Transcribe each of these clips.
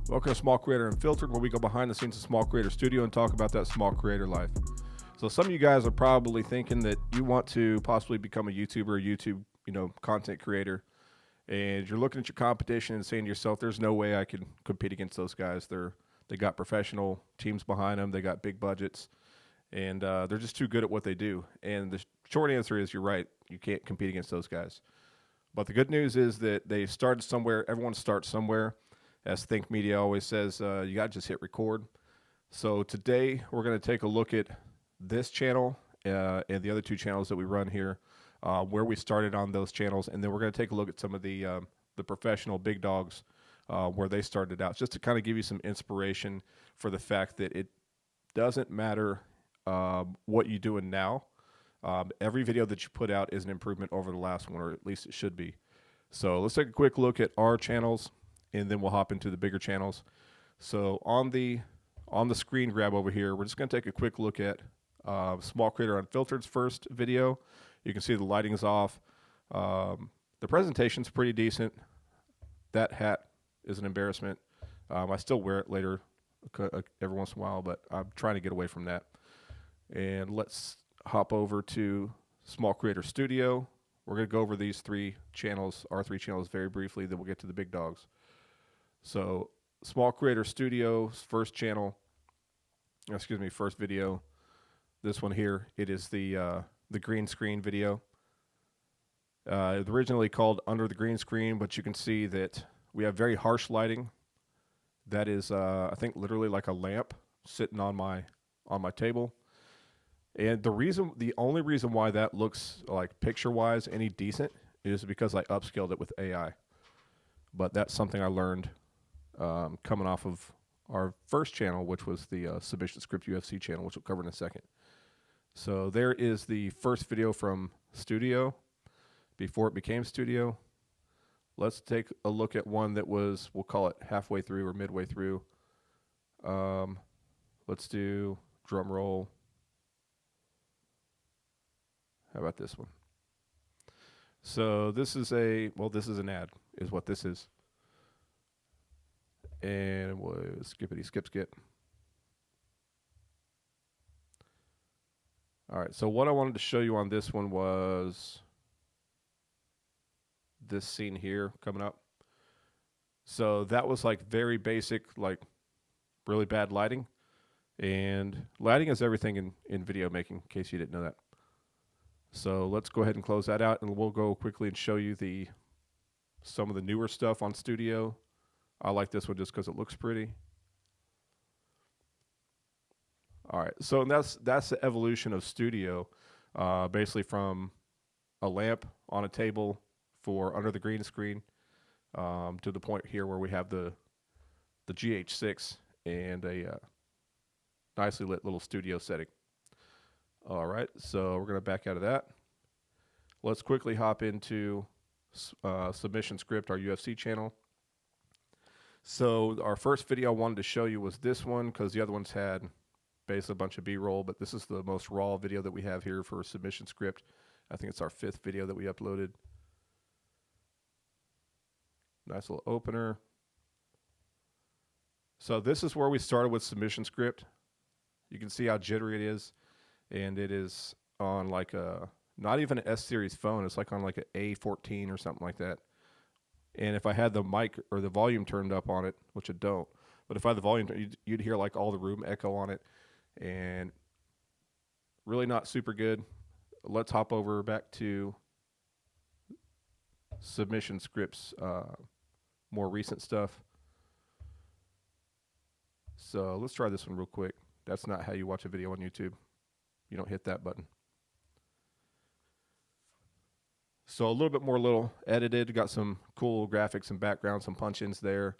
Welcome to Small Creator Unfiltered, where we go behind the scenes of Small Creator Studio and talk about that small creator life. So some of you guys are probably thinking that you want to possibly become a YouTuber, YouTube, content creator, and you're looking at your competition and saying to yourself, "There's no way I can compete against those guys. They got professional teams behind them, they got big budgets, and they're just too good at what they do." And the short answer is, you're right. You can't compete against those guys. But the good news is that they started somewhere. Everyone starts somewhere. As Think Media always says, you got to just hit record. So today we're going to take a look at this channel and the other two channels that we run here, where we started on those channels, and then we're going to take a look at some of the professional big dogs where they started out, just to kind of give you some inspiration for the fact that it doesn't matter what you're doing now. Every video that you put out is an improvement over the last one, or at least it should be. So let's take a quick look at our channels, and then we'll hop into the bigger channels. So on the screen grab over here, we're just going to take a quick look at Small Creator Unfiltered's first video. You can see the lighting is off. The presentation's pretty decent. That hat is an embarrassment. I still wear it later every once in a while, but I'm trying to get away from that. And let's hop over to Small Creator Studio. We're going to go over these three channels, our three channels, very briefly, then we'll get to the big dogs. So Small Creator Studio's first video, this one here, it is the green screen video. It's originally called Under the Green Screen, but you can see that we have very harsh lighting. That is, I think, literally like a lamp sitting on my table. And the only reason why that looks like picture-wise any decent is because I upscaled it with AI. But that's something I learned coming off of our first channel, which was the Submission Script UFC channel, which we'll cover in a second. So there is the first video from Studio, before it became Studio. Let's take a look at one that was, we'll call it halfway through or midway through. Let's do drum roll. How about this one? So this is this is an ad, is what this is. And we'll skippity skip. All right, so what I wanted to show you on this one was this scene here coming up. So that was like very basic, like really bad lighting. And lighting is everything in video making, in case you didn't know that. So let's go ahead and close that out, and we'll go quickly and show you some of the newer stuff on Studio. I like this one just because it looks pretty. All right, so that's the evolution of Studio, basically from a lamp on a table for under the green screen to the point here where we have the GH6 and a nicely lit little studio setting. All right, so we're going to back out of that. Let's quickly hop into Submission Script, our UFC channel. So our first video I wanted to show you was this one, because the other ones had basically a bunch of B-roll, but this is the most raw video that we have here for Submission Script. I think it's our 5th video that we uploaded. Nice little opener. So this is where we started with Submission Script. You can see how jittery it is, and it is on like not even an S-series phone. It's like on like an A14 or something like that. And if I had the mic or the volume turned up on it, which I don't, but if I had the volume, you'd hear like all the room echo on it, and really not super good. Let's hop over back to Submission Scripts, more recent stuff. So let's try this one real quick. That's not how you watch a video on YouTube. You don't hit that button. So a little bit more edited, got some cool graphics and background, some punch-ins there.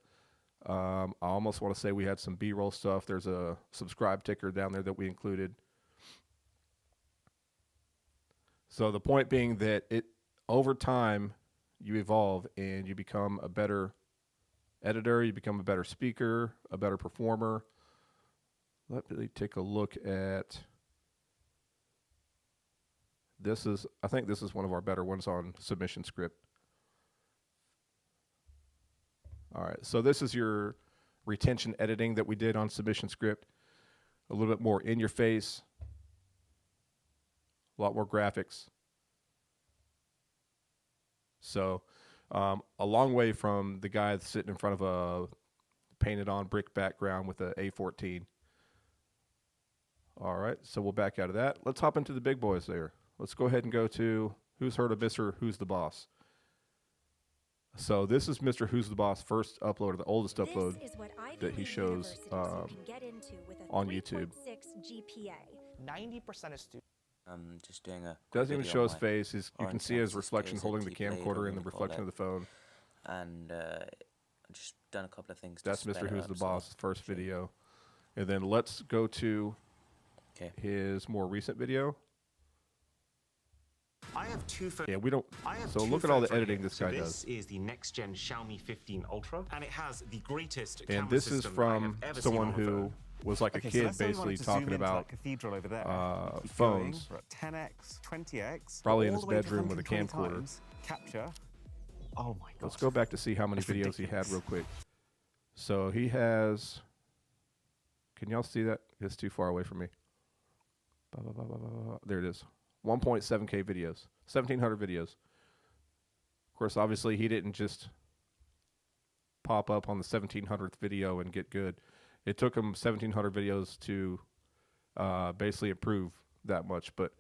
I almost want to say we had some B-roll stuff. There's a subscribe ticker down there that we included. So the point being that over time, you evolve and you become a better editor, you become a better speaker, a better performer. Let me take a look at I think this is one of our better ones on Submission Script. All right, so this is your retention editing that we did on Submission Script. A little bit more in your face, a lot more graphics. So a long way from the guy that's sitting in front of a painted on brick background with a A14. All right, so we'll back out of that. Let's hop into the big boys there. Let's go ahead and go to Who's Heard of Mr. Who's the Boss? So this is Mr. Who's the Boss first upload, or the oldest upload that he shows on YouTube. 90% of students. Just doing a. Doesn't even show his face. You can see his reflection holding the camcorder and the reflection of the phone. And just done a couple of things. That's Mr. Who's the Boss first video. And then let's go to his more recent video. I have two phones. Yeah, we don't. So look at all the editing this guy does. This is the next gen Xiaomi 15 Ultra, and it has the greatest and camera this is system from I have ever someone seen on a who phone. was like a kid, basically talking about cathedral over there. phones. We're at 10x, 20x, probably in all his the way to bedroom with a 120 camcorder. times capture. Oh my god. Let's go back to see how many That's videos he had ridiculous. real quick. So he has. Can y'all see that? It's too far away from me. There it is. 1.7K videos. 1,700 videos. Of course, obviously, he didn't just pop up on the 1,700th video and get good. It took him 1,700 videos to basically improve that much. But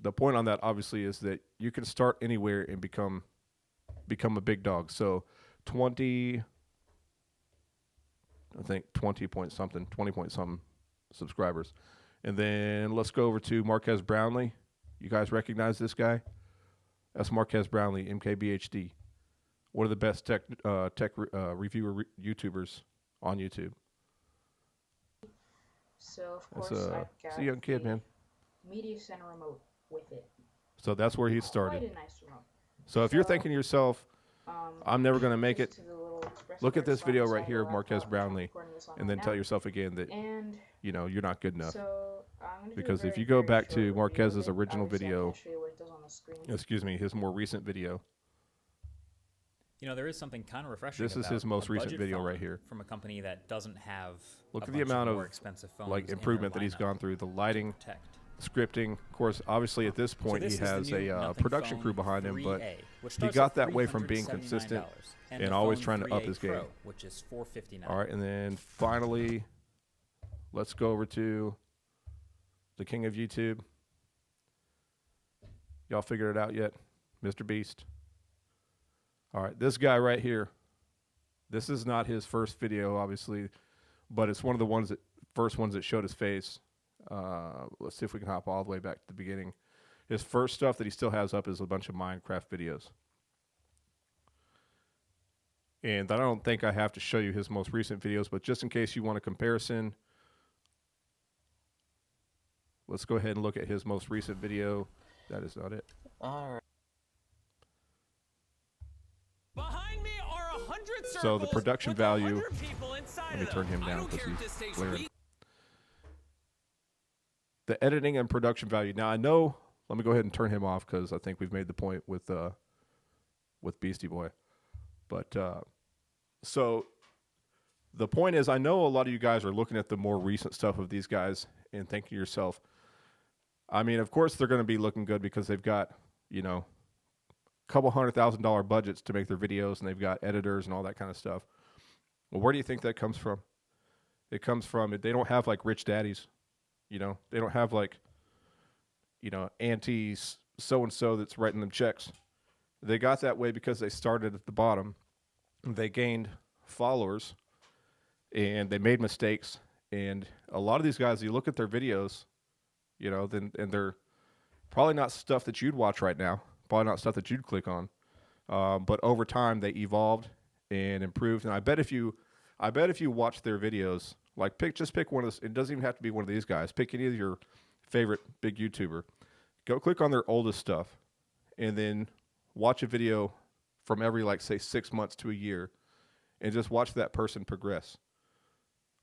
the point on that, obviously, is that you can start anywhere and become a big dog. So 20 point something subscribers. And then let's go over to Marques Brownlee. You guys recognize this guy? That's Marques Brownlee, MKBHD. One of the best tech reviewer YouTubers on YouTube. So of course That's I've got it's a young kid, man. media center remote with it. So that's where he started. Quite a nice remote. So if you're So, thinking to yourself, I'm never going to make it, just to the little express look at card this slot video inside right here the of Marques laptop, I'm Brownlee, recording this on and right then tell now. yourself again that And you're not good enough. so I'm gonna do a Because if very, you go very back short to review of Marquez's it. original Obviously, I video, can't show you what it does on the screen. excuse me, his more recent video. You know, there is something kind of refreshing. This is about his most a recent budget video phone right here. from a company that doesn't have. Look a at the bunch amount more of expensive phones like in their improvement that he's lineup gone through. The lighting, to protect. scripting. Of course, obviously at this point So he this is the has new a Nothing production Phone crew behind him, but 3A, which he starts got at that way from being consistent $379, and the always phone trying to up 3A his game. Pro, which is $459. All right, and then finally, let's go over to the king of YouTube. Y'all figured it out yet? Mr. Beast. All right, this guy right here. This is not his first video, obviously, but it's one of the first ones that showed his face. Let's see if we can hop all the way back to the beginning. His first stuff that he still has up is a bunch of Minecraft videos. And I don't think I have to show you his most recent videos, but just in case you want a comparison, let's go ahead and look at his most recent video. That is not it. All right. Behind me are 100 circles. So the production with value, 100 people inside let me of turn them. him I down don't because care if he's this takes glaring. weeks. The editing and production value. Now I know, let me go ahead and turn him off because I think we've made the point with Beastie Boy. But so the point is, I know a lot of you guys are looking at the more recent stuff of these guys and thinking to yourself, I mean, of course they're going to be looking good because they've got, you know, a couple $100,000 budgets to make their videos, and they've got editors and all that kind of stuff. Well, where do you think that comes from? It comes from, they don't have like rich daddies, you know, they don't have like, you know, auntie so-and-so that's writing them checks. They got that way because they started at the bottom. They gained followers and they made mistakes. And a lot of these guys, you look at their videos, you know, and they're probably not stuff that you'd watch right now, probably not stuff that you'd click on. But over time they evolved and improved. And I bet if you watch their videos, like just pick one of this, it doesn't even have to be one of these guys. Pick any of your favorite big YouTuber. Go click on their oldest stuff and then watch a video from every, like, say 6 months to a year and just watch that person progress.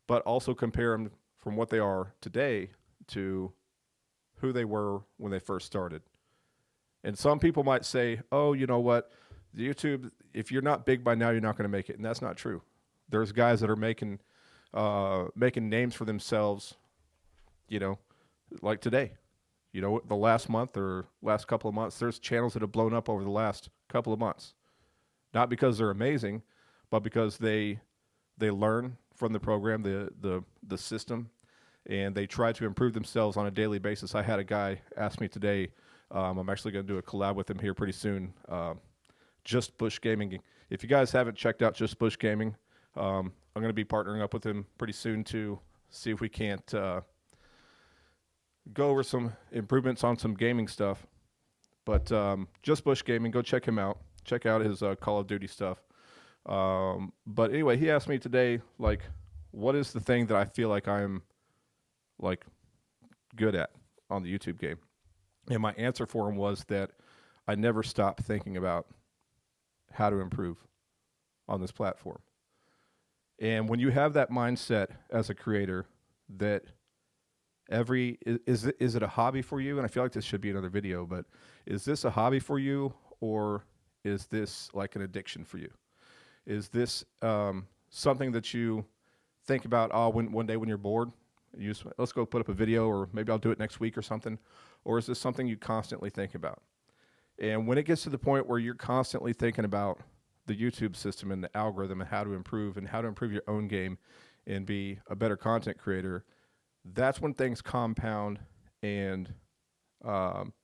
But also compare them from what they are today to who they were when they first started. And some people might say, oh, you know what? YouTube, if you're not big by now, you're not going to make it. And that's not true. There's guys that are making names for themselves, you know, like today. You know, the last month or last couple of months, there's channels that have blown up over the last couple of months. Not because they're amazing, but because they learn from the program, the system, and they try to improve themselves on a daily basis. I had a guy ask me today, I'm actually going to do a collab with him here pretty soon, Just Bush Gaming. If you guys haven't checked out Just Bush Gaming, I'm going to be partnering up with him pretty soon to see if we can't go over some improvements on some gaming stuff. But Just Bush Gaming, go check him out. Check out his Call of Duty stuff. But anyway, he asked me today, like, what is the thing that I feel like I'm, like, good at on the YouTube game? And my answer for him was that I never stop thinking about how to improve on this platform. And when you have that mindset as a creator that is it a hobby for you? And I feel like this should be another video, but is this a hobby for you, or is this like an addiction for you? Is this something that you think about, one day when you're bored, let's go put up a video, or maybe I'll do it next week or something? Or is this something you constantly think about? And when it gets to the point where you're constantly thinking about the YouTube system and the algorithm and how to improve your own game and be a better content creator, that's when things compound and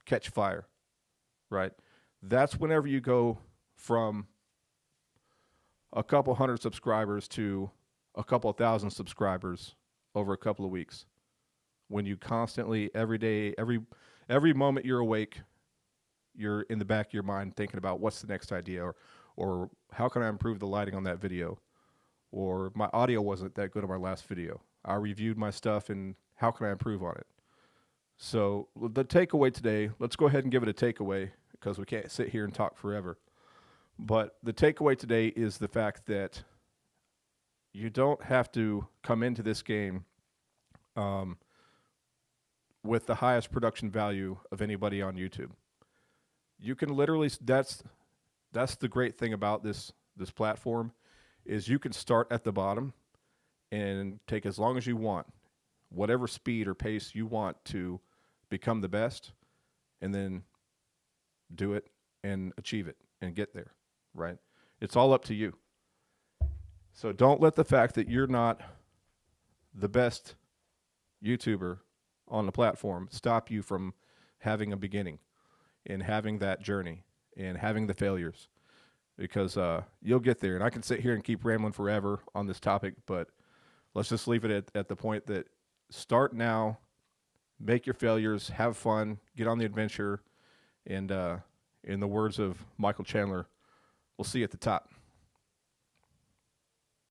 catch fire, right? That's whenever you go from a couple hundred subscribers to a couple thousand subscribers over a couple of weeks. When you constantly, every day, every moment you're awake, you're in the back of your mind thinking about what's the next idea, or how can I improve the lighting on that video, or my audio wasn't that good on my last video. I reviewed my stuff, and how can I improve on it? So the takeaway today, let's go ahead and give it a takeaway, because we can't sit here and talk forever. But the takeaway today is the fact that you don't have to come into this game with the highest production value of anybody on YouTube. You can literally, that's the great thing about this platform, is you can start at the bottom and take as long as you want, whatever speed or pace you want to become the best, and then do it and achieve it and get there, right? It's all up to you. So don't let the fact that you're not the best YouTuber on the platform stop you from having a beginning and having that journey and having the failures, because you'll get there. And I can sit here and keep rambling forever on this topic, but let's just leave it at the point that start now, make your failures, have fun, get on the adventure, and in the words of Michael Chandler, we'll see you at the top.